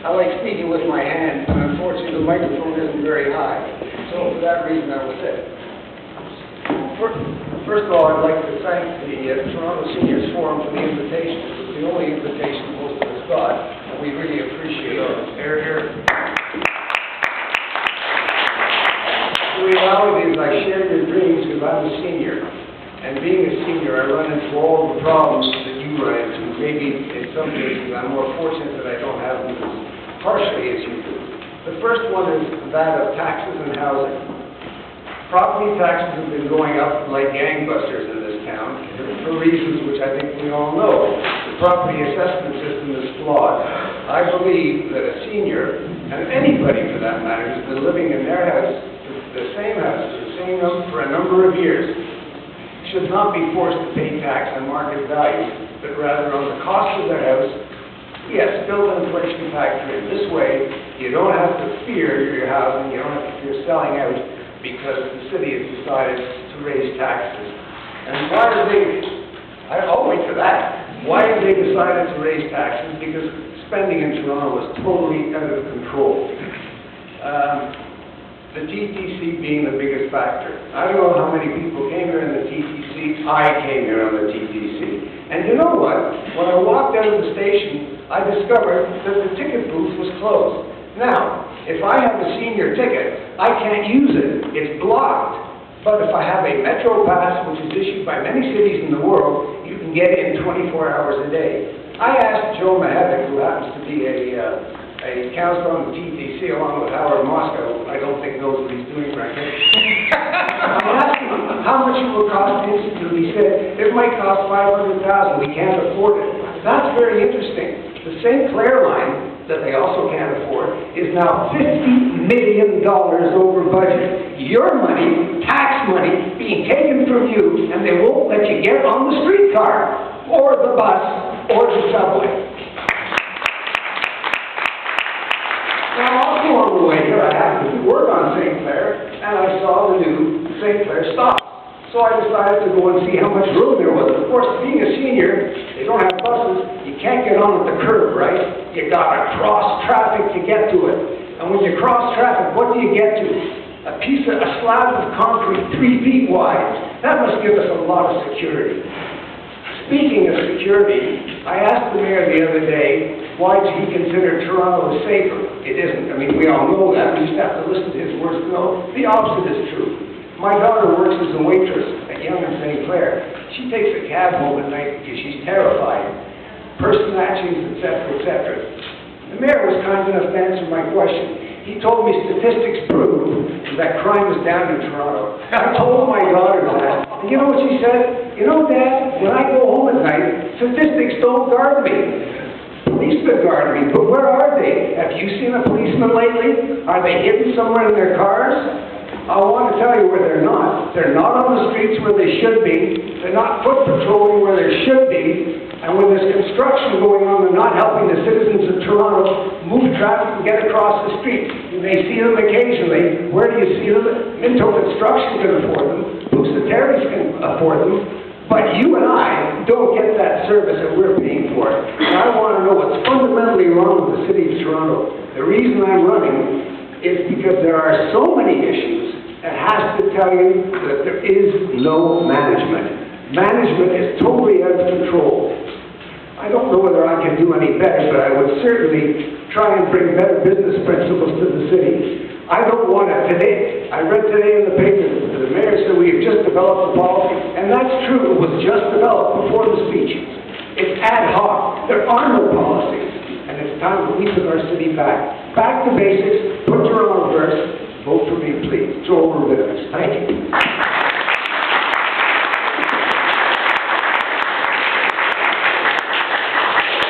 I like speaking with my hands, and unfortunately the microphone isn't very high. So for that reason I will sit. First of all, I'd like to thank the Toronto Seniors Forum for the invitation. It was the only invitation most of us got, and we really appreciate it. Here. The reality is I share your dreams because I'm a senior. And being a senior, I run into all the problems that you run into. Maybe in some cases I'm more fortunate that I don't have them as harshly as you do. The first one is that of taxes and housing. Property taxes have been going up like gangbusters in this town for reasons which I think we all know. The property assessment system is flawed. I believe that a senior, and anybody for that matter, who's been living in their house, the same for a number of years, should not be forced to pay tax on market value, but rather on the cost of their house. Yes, build an inflation factor in. This way, you don't have to fear your housing, you don't have to fear selling out because the city has decided to raise taxes. And why did I'll wait for that. Why have they decided to raise taxes? Because spending in Toronto was totally out of control. The TTC being the biggest factor. I don't know how many people came here in the TTC. I came here on the TTC. And you know what? When I walked out of the station, I discovered that the ticket booth was closed. Now, if I have a senior ticket, I can't use it. It's blocked. But if I have a Metro Pass, which is issued by many cities in the world, you can get in 24 hours a day. I asked Joe Mahevic, who happens to be a councillor on the TTC along with Howard Moscow, I don't think knows what he's doing right now. I asked him how much it will cost the Institute. He said, it might cost $500,000, we can't afford it. That's very interesting. The St. Clair line, that they also can't afford, is now $50 million over budget. Your money, tax money, being taken from you, and they won't let you get on the streetcar, or the bus, or the subway. Now, also on the way here, I happened to work on St. Clair, and I saw the new St. Clair stop. So I decided to go and see how much room there was. Of course, being a senior, they don't have buses. You can't get on at the curb, right? You gotta cross traffic to get to it. And when you cross traffic, what do you get to? A slab of concrete 3 feet wide. That must give us a lot of security. Speaking of security, I asked the mayor the other day, why does he consider Toronto safer? It isn't. I mean, we all know that. We just have to listen to his words to know. The opposite is true. My daughter works as a waitress at Yonge and St. Clair. She takes a cab home at night because she's terrified. Person snatchings, etc., etc. The mayor was kind enough to answer my question. He told me statistics prove that crime is down in Toronto. I told my daughter that. And you know what she said? You know, Dad, when I go home at night, statistics don't guard me. Policemen guard me, but where are they? Have you seen a policeman lately? Are they hidden somewhere in their cars? I want to tell you where they're not. They're not on the streets where they should be. They're not foot patrolling where they should be. And when there's construction going on, they're not helping the citizens of Toronto move traffic and get across the street. You may see them occasionally. Where do you see them? Minto Construction can afford them. Bucetaris can afford them. But you and I don't get that service that we're paying for. And I want to know what's fundamentally wrong with the city of Toronto. The reason I'm running is because there are so many issues that has to tell you that there is no management. Management is totally out of control. I don't know whether I can do any better, but I would certainly try and bring better business principles to the city. I don't want it today. I read today in the paper that the mayor said we have just developed a policy, and that's true. It was just developed before the speech. It's ad hoc. There are no policies, and it's time that we put our city back. Back to basics, put Toronto first, vote for me, please. Joel Rubinus. Thank you.